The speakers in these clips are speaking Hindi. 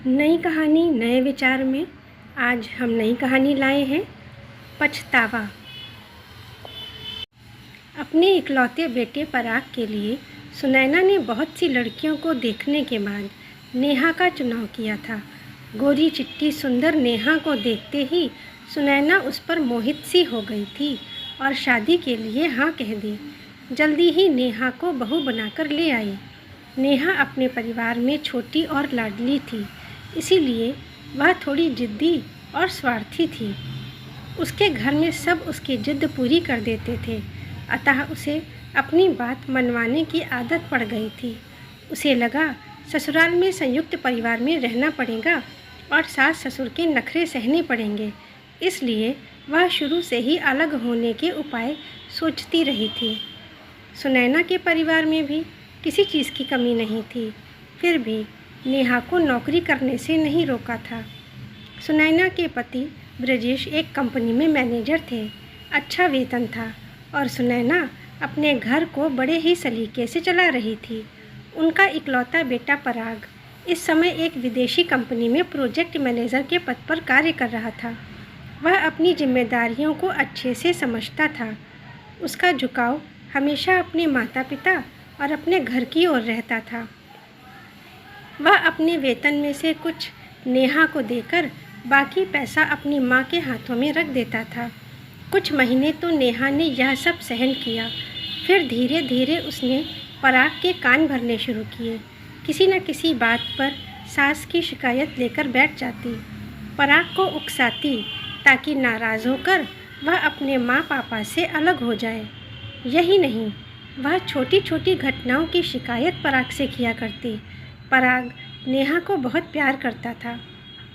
नई कहानी नए विचार में आज हम नई कहानी लाए हैं पछतावा। अपने इकलौते बेटे पराग के लिए सुनैना ने बहुत सी लड़कियों को देखने के बाद नेहा का चुनाव किया था। गोरी चिट्टी सुंदर नेहा को देखते ही सुनैना उस पर मोहित सी हो गई थी और शादी के लिए हाँ कह दी। जल्दी ही नेहा को बहू बनाकर ले आई। नेहा अपने परिवार में छोटी और लाडली थी, इसीलिए वह थोड़ी जिद्दी और स्वार्थी थी। उसके घर में सब उसकी जिद पूरी कर देते थे, अतः उसे अपनी बात मनवाने की आदत पड़ गई थी। उसे लगा ससुराल में संयुक्त परिवार में रहना पड़ेगा और सास ससुर के नखरे सहने पड़ेंगे, इसलिए वह शुरू से ही अलग होने के उपाय सोचती रही थी। सुनैना के परिवार में भी किसी चीज़ की कमी नहीं थी, फिर भी नेहा को नौकरी करने से नहीं रोका था। सुनैना के पति ब्रजेश एक कंपनी में मैनेजर थे। अच्छा वेतन था और सुनैना अपने घर को बड़े ही सलीके से चला रही थी। उनका इकलौता बेटा पराग इस समय एक विदेशी कंपनी में प्रोजेक्ट मैनेजर के पद पर कार्य कर रहा था। वह अपनी जिम्मेदारियों को अच्छे से समझता था। उसका झुकाव हमेशा अपने माता पिता और अपने घर की ओर रहता था। वह अपने वेतन में से कुछ नेहा को देकर बाकी पैसा अपनी माँ के हाथों में रख देता था। कुछ महीने तो नेहा ने यह सब सहन किया, फिर धीरे धीरे उसने पराग के कान भरने शुरू किए। किसी न किसी बात पर सास की शिकायत लेकर बैठ जाती, पराग को उकसाती ताकि नाराज़ होकर वह अपने माँ पापा से अलग हो जाए। यही नहीं, वह छोटी छोटी घटनाओं की शिकायत पराग से किया करती। पराग नेहा को बहुत प्यार करता था।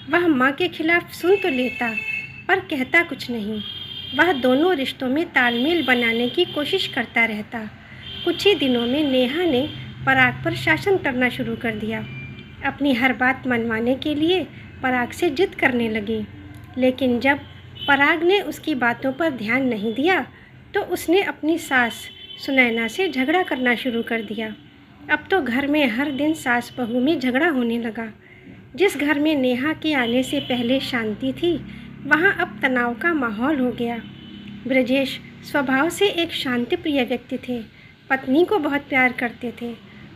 वह माँ के खिलाफ सुन तो लेता पर कहता कुछ नहीं। वह दोनों रिश्तों में तालमेल बनाने की कोशिश करता रहता। कुछ ही दिनों में नेहा ने पराग पर शासन करना शुरू कर दिया। अपनी हर बात मनवाने के लिए पराग से जिद करने लगी, लेकिन जब पराग ने उसकी बातों पर ध्यान नहीं दिया तो उसने अपनी सास सुनैना से झगड़ा करना शुरू कर दिया। अब तो घर में हर दिन सास बहू में झगड़ा होने लगा। जिस घर में नेहा के आने से पहले शांति थी, वहाँ अब तनाव का माहौल हो गया। ब्रजेश स्वभाव से एक शांतिप्रिय व्यक्ति थे, पत्नी को बहुत प्यार करते थे।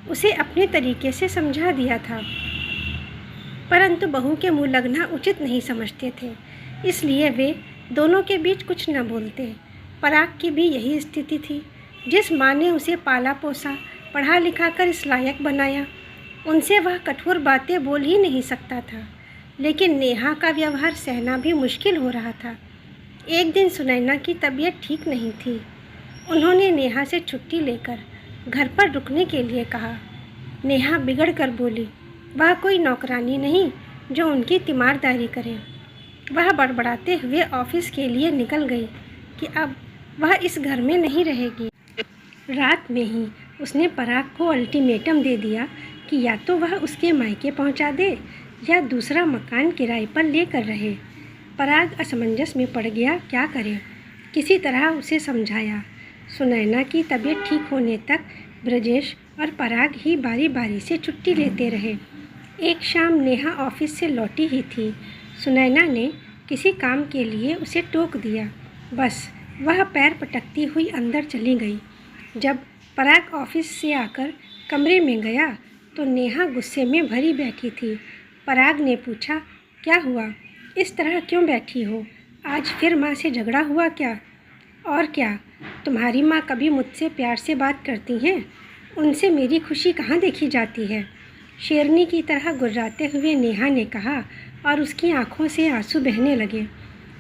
उसे अपने तरीके से समझा दिया था, परंतु बहू के मुँह लगना उचित नहीं समझते थे, इसलिए वे दोनों के बीच कुछ न बोलते। पराग की भी यही स्थिति थी। जिस माँ ने उसे पाला पोसा, पढ़ा लिखा कर इस लायक बनाया, उनसे वह कठोर बातें बोल ही नहीं सकता था। लेकिन नेहा का व्यवहार सहना भी मुश्किल हो रहा था। एक दिन सुनैना की तबीयत ठीक नहीं थी। उन्होंने नेहा से छुट्टी लेकर घर पर रुकने के लिए कहा। नेहा बिगड़ कर बोली, वह कोई नौकरानी नहीं जो उनकी तीमारदारी करे। वह बड़बड़ाते हुए ऑफिस के लिए निकल गई कि अब वह इस घर में नहीं रहेगी। रात में ही उसने पराग को अल्टीमेटम दे दिया कि या तो वह उसके मायके पहुंचा दे या दूसरा मकान किराए पर लेकर रहे। पराग असमंजस में पड़ गया, क्या करे। किसी तरह उसे समझाया। सुनैना की तबीयत ठीक होने तक ब्रजेश और पराग ही बारी बारी से छुट्टी लेते रहे। एक शाम नेहा ऑफिस से लौटी ही थी। सुनैना ने किसी काम के लिए उसे टोक दिया, बस वह पैर पटकती हुई अंदर चली गई। जब पराग ऑफिस से आकर कमरे में गया तो नेहा गुस्से में भरी बैठी थी। पराग ने पूछा, क्या हुआ, इस तरह क्यों बैठी हो? आज फिर माँ से झगड़ा हुआ क्या? और क्या, तुम्हारी माँ कभी मुझसे प्यार से बात करती हैं? उनसे मेरी खुशी कहाँ देखी जाती है? शेरनी की तरह गुर्राते हुए नेहा ने कहा और उसकी आंखों से आंसू बहने लगे।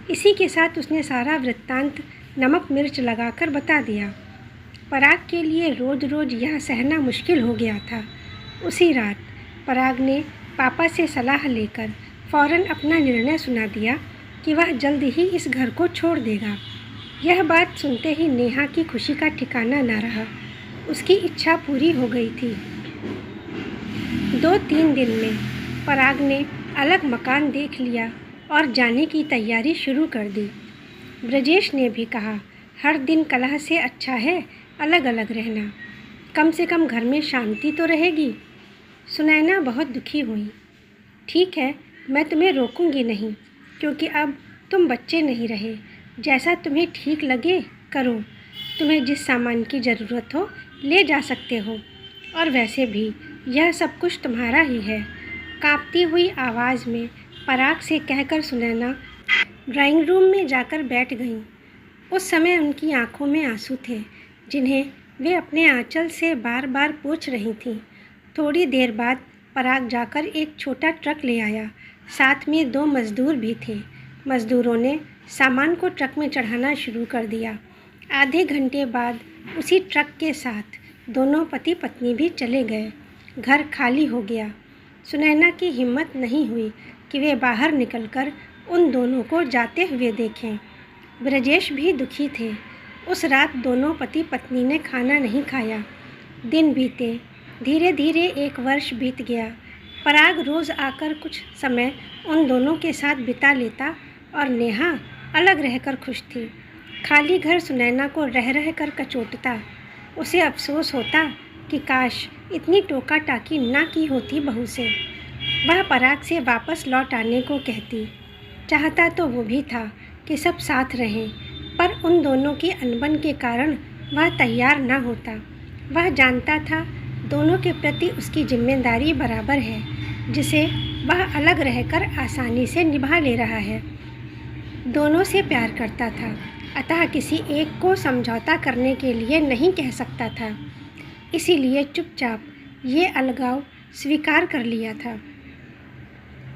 इसी के साथ उसने सारा वृत्तांत नमक मिर्च लगाकर बता दिया। पराग के लिए रोज़ रोज़ यह सहना मुश्किल हो गया था। उसी रात पराग ने पापा से सलाह लेकर फ़ौरन अपना निर्णय सुना दिया कि वह जल्द ही इस घर को छोड़ देगा। यह बात सुनते ही नेहा की खुशी का ठिकाना न रहा। उसकी इच्छा पूरी हो गई थी। 2-3 दिन में पराग ने अलग मकान देख लिया और जाने की तैयारी शुरू कर दी। ब्रजेश ने भी कहा, हर दिन कलह से अच्छा है अलग अलग रहना, कम से कम घर में शांति तो रहेगी। सुनैना बहुत दुखी हुई। ठीक है, मैं तुम्हें रोकूंगी नहीं, क्योंकि अब तुम बच्चे नहीं रहे। जैसा तुम्हें ठीक लगे करो। तुम्हें जिस सामान की ज़रूरत हो ले जा सकते हो, और वैसे भी यह सब कुछ तुम्हारा ही है। कांपती हुई आवाज़ में पराग से कहकर सुनैना ड्राइंग रूम में जाकर बैठ गईं। उस समय उनकी आंखों में आंसू थे, जिन्हें वे अपने आंचल से बार बार पोंछ रही थीं। थोड़ी देर बाद पराग जाकर एक छोटा ट्रक ले आया। साथ में 2 मज़दूर भी थे। मज़दूरों ने सामान को ट्रक में चढ़ाना शुरू कर दिया। आधे घंटे बाद उसी ट्रक के साथ दोनों पति पत्नी भी चले गए। घर खाली हो गया। सुनैना की हिम्मत नहीं हुई कि वे बाहर निकलकर उन दोनों को जाते हुए देखें। ब्रजेश भी दुखी थे। उस रात दोनों पति पत्नी ने खाना नहीं खाया। दिन बीते। धीरे धीरे 1 वर्ष बीत गया। पराग रोज़ आकर कुछ समय उन दोनों के साथ बिता लेता और नेहा अलग रहकर खुश थी। खाली घर सुनैना को रह रह कर कचोटता। उसे अफसोस होता कि काश इतनी टोका टाकी ना की होती बहू से। वह पराग से वापस लौट आने को कहती। चाहता तो वो भी था कि सब साथ रहें, पर उन दोनों की अनबन के कारण वह तैयार न होता। वह जानता था दोनों के प्रति उसकी जिम्मेदारी बराबर है, जिसे वह अलग रहकर आसानी से निभा ले रहा है। दोनों से प्यार करता था, अतः किसी एक को समझौता करने के लिए नहीं कह सकता था। इसीलिए चुपचाप ये अलगाव स्वीकार कर लिया था।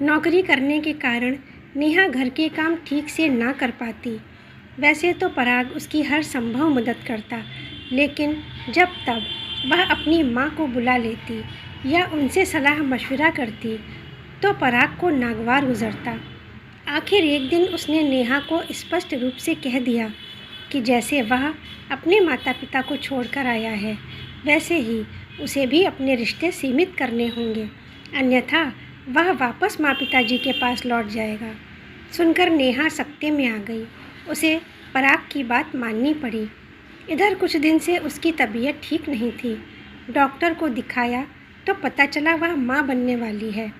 नौकरी करने के कारण नेहा घर के काम ठीक से ना कर पाती। वैसे तो पराग उसकी हर संभव मदद करता, लेकिन जब तब वह अपनी माँ को बुला लेती या उनसे सलाह मशविरा करती तो पराग को नागवार गुजरता। आखिर एक दिन उसने नेहा को स्पष्ट रूप से कह दिया कि जैसे वह अपने माता पिता को छोड़कर आया है, वैसे ही उसे भी अपने रिश्ते सीमित करने होंगे, अन्यथा वह वापस माँ पिताजी के पास लौट जाएगा। सुनकर नेहा सकते में आ गई। उसे पराग की बात माननी पड़ी। इधर कुछ दिन से उसकी तबीयत ठीक नहीं थी। डॉक्टर को दिखाया तो पता चला वह माँ बनने वाली है।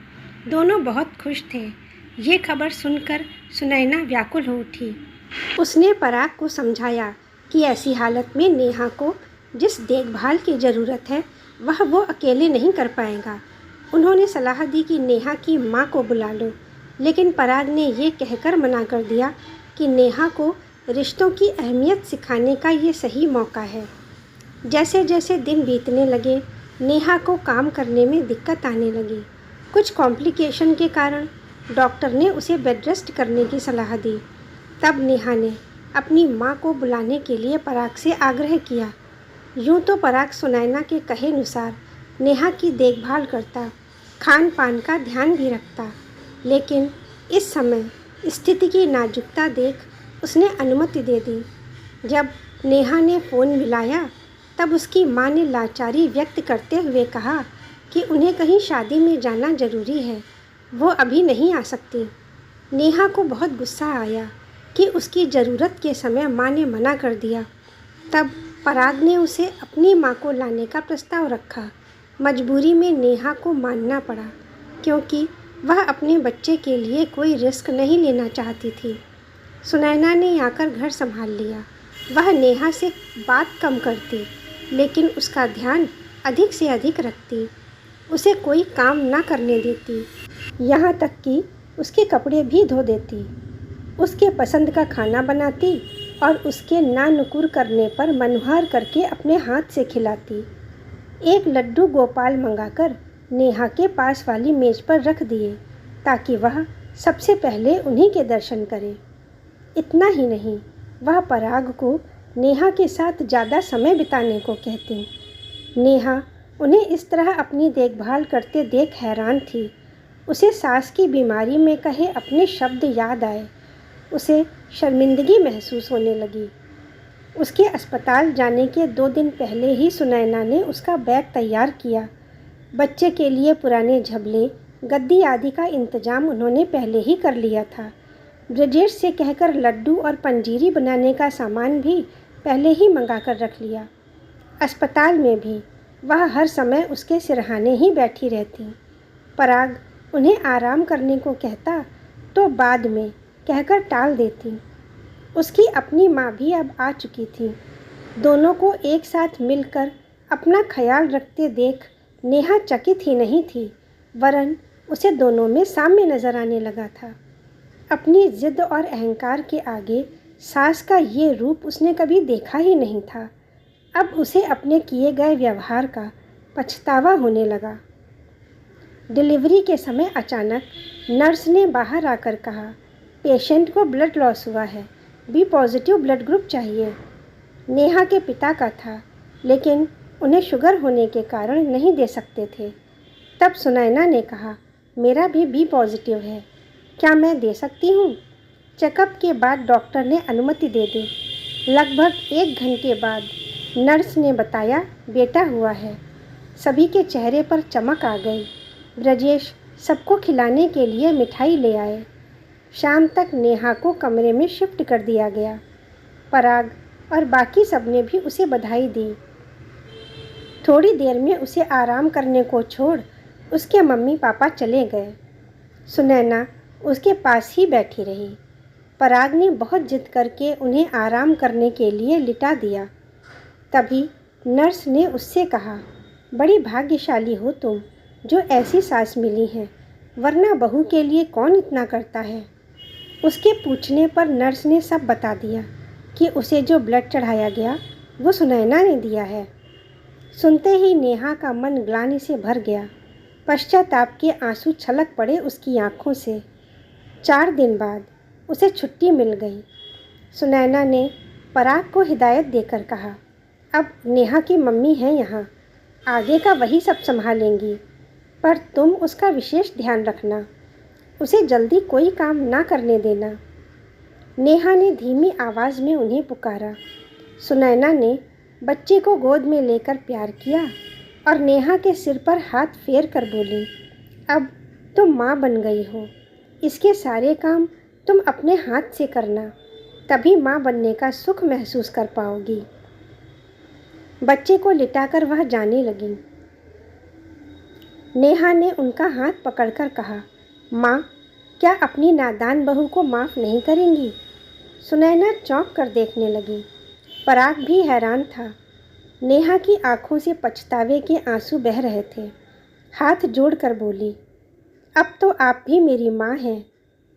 दोनों बहुत खुश थे। ये खबर सुनकर सुनैना व्याकुल हो उठी। उसने पराग को समझाया कि ऐसी हालत में नेहा को जिस देखभाल की ज़रूरत है वह वो अकेले नहीं कर पाएगा। उन्होंने सलाह दी कि नेहा की माँ को बुला लो, लेकिन पराग ने ये कहकर मना कर दिया कि नेहा को रिश्तों की अहमियत सिखाने का ये सही मौका है। जैसे जैसे दिन बीतने लगे, नेहा को काम करने में दिक्कत आने लगी। कुछ कॉम्प्लिकेशन के कारण डॉक्टर ने उसे बेड रेस्ट करने की सलाह दी। तब नेहा ने अपनी माँ को बुलाने के लिए पराग से आग्रह किया। यूँ तो पराग सुनैना के कहे अनुसार नेहा की देखभाल करता, खान पान का ध्यान भी रखता, लेकिन इस समय स्थिति की नाजुकता देख उसने अनुमति दे दी। जब नेहा ने फ़ोन मिलाया तब उसकी माँ ने लाचारी व्यक्त करते हुए कहा कि उन्हें कहीं शादी में जाना ज़रूरी है, वो अभी नहीं आ सकती। नेहा को बहुत गुस्सा आया कि उसकी ज़रूरत के समय माँ ने मना कर दिया। तब पराग ने उसे अपनी माँ को लाने का प्रस्ताव रखा। मजबूरी में नेहा को मानना पड़ा, क्योंकि वह अपने बच्चे के लिए कोई रिस्क नहीं लेना चाहती थी। सुनैना ने आकर घर संभाल लिया। वह नेहा से बात कम करती, लेकिन उसका ध्यान अधिक से अधिक रखती। उसे कोई काम ना करने देती, यहाँ तक कि उसके कपड़े भी धो देती। उसके पसंद का खाना बनाती और उसके ना नुकुर करने पर मनुहार करके अपने हाथ से खिलाती। एक लड्डू गोपाल मंगाकर नेहा के पास वाली मेज पर रख दिए ताकि वह सबसे पहले उन्हीं के दर्शन करे। इतना ही नहीं, वह पराग को नेहा के साथ ज़्यादा समय बिताने को कहती। नेहा उन्हें इस तरह अपनी देखभाल करते देख हैरान थी। उसे सास की बीमारी में कहे अपने शब्द याद आए। उसे शर्मिंदगी महसूस होने लगी। उसके अस्पताल जाने के 2 दिन पहले ही सुनैना ने उसका बैग तैयार किया। बच्चे के लिए पुराने झबले, गद्दी आदि का इंतजाम उन्होंने पहले ही कर लिया था। ब्रजेश से कहकर लड्डू और पंजीरी बनाने का सामान भी पहले ही मंगा कर रख लिया। अस्पताल में भी वह हर समय उसके सिरहाने ही बैठी रहती। पराग उन्हें आराम करने को कहता तो बाद में कहकर टाल देती। उसकी अपनी माँ भी अब आ चुकी थी। दोनों को एक साथ मिलकर अपना ख्याल रखते देख नेहा चकित ही नहीं थी, वरन उसे दोनों में साम्य नजर आने लगा था। अपनी जिद और अहंकार के आगे सास का ये रूप उसने कभी देखा ही नहीं था। अब उसे अपने किए गए व्यवहार का पछतावा होने लगा। डिलीवरी के समय अचानक नर्स ने बाहर आकर कहा, पेशेंट को ब्लड लॉस हुआ है, बी पॉजिटिव ब्लड ग्रुप चाहिए। नेहा के पिता का था, लेकिन उन्हें शुगर होने के कारण नहीं दे सकते थे। तब सुनैना ने कहा, मेरा भी बी पॉजिटिव है, क्या मैं दे सकती हूँ? चेकअप के बाद डॉक्टर ने अनुमति दे दी। लगभग 1 घंटे बाद नर्स ने बताया, बेटा हुआ है। सभी के चेहरे पर चमक आ गई। ब्रजेश सबको खिलाने के लिए मिठाई ले आए। शाम तक नेहा को कमरे में शिफ्ट कर दिया गया। पराग और बाकी सब ने भी उसे बधाई दी। थोड़ी देर में उसे आराम करने को छोड़ उसके मम्मी पापा चले गए। सुनैना उसके पास ही बैठी रही। पराग ने बहुत जिद करके उन्हें आराम करने के लिए लिटा दिया। तभी नर्स ने उससे कहा, बड़ी भाग्यशाली हो तुम जो ऐसी सास मिली है, वरना बहू के लिए कौन इतना करता है। उसके पूछने पर नर्स ने सब बता दिया कि उसे जो ब्लड चढ़ाया गया वो सुनैना ने दिया है। सुनते ही नेहा का मन ग्लानि से भर गया। पश्चाताप के आंसू छलक पड़े उसकी आंखों से। 4 दिन बाद उसे छुट्टी मिल गई। सुनैना ने पराग को हिदायत देकर कहा, अब नेहा की मम्मी है यहाँ, आगे का वही सब संभालेंगी, पर तुम उसका विशेष ध्यान रखना, उसे जल्दी कोई काम ना करने देना। नेहा ने धीमी आवाज़ में उन्हें पुकारा। सुनैना ने बच्चे को गोद में लेकर प्यार किया और नेहा के सिर पर हाथ फेर कर बोली, अब तुम माँ बन गई हो, इसके सारे काम तुम अपने हाथ से करना, तभी माँ बनने का सुख महसूस कर पाओगी। बच्चे को लिटाकर वह जाने लगी। नेहा ने उनका हाथ पकड़कर कहा, माँ, क्या अपनी नादान बहू को माफ़ नहीं करेंगी? सुनैना चौंक कर देखने लगी। पराग भी हैरान था। नेहा की आंखों से पछतावे के आंसू बह रहे थे। हाथ जोड़कर बोली, अब तो आप भी मेरी माँ हैं,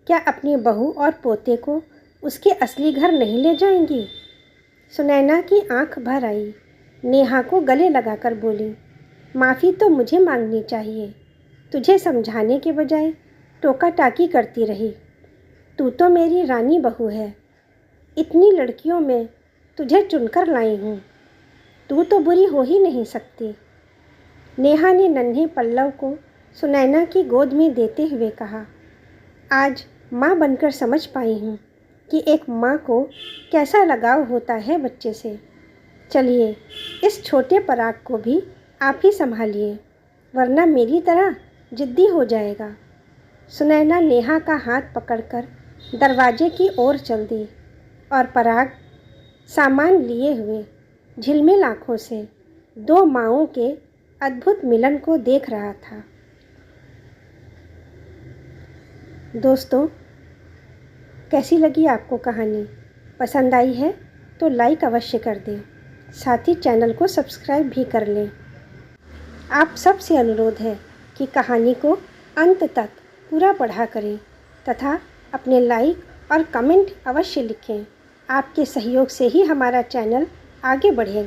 क्या अपनी बहू और पोते को उसके असली घर नहीं ले जाएंगी? सुनैना की आंख भर आई। नेहा को गले लगाकर बोली, माफ़ी तो मुझे मांगनी चाहिए, तुझे समझाने के बजाय टोका टाकी करती रही। तू तो मेरी रानी बहू है, इतनी लड़कियों में तुझे चुनकर लाई हूँ, तू तो बुरी हो ही नहीं सकती। नेहा ने नन्हे पल्लव को सुनैना की गोद में देते हुए कहा, आज माँ बनकर समझ पाई हूँ कि एक माँ को कैसा लगाव होता है बच्चे से। चलिए, इस छोटे पराग को भी आप ही संभालिए, वरना मेरी तरह जिद्दी हो जाएगा। सुनैना नेहा का हाथ पकड़कर दरवाजे की ओर चल दी और पराग सामान लिए हुए झिलमिल आँखों से 2 माँओं के अद्भुत मिलन को देख रहा था। दोस्तों, कैसी लगी आपको कहानी? पसंद आई है तो लाइक अवश्य कर दें, साथ ही चैनल को सब्सक्राइब भी कर लें। आप सबसे अनुरोध है कि कहानी को अंत तक पूरा पढ़ा करें तथा अपने लाइक और कमेंट अवश्य लिखें। आपके सहयोग से ही हमारा चैनल आगे बढ़ेगा।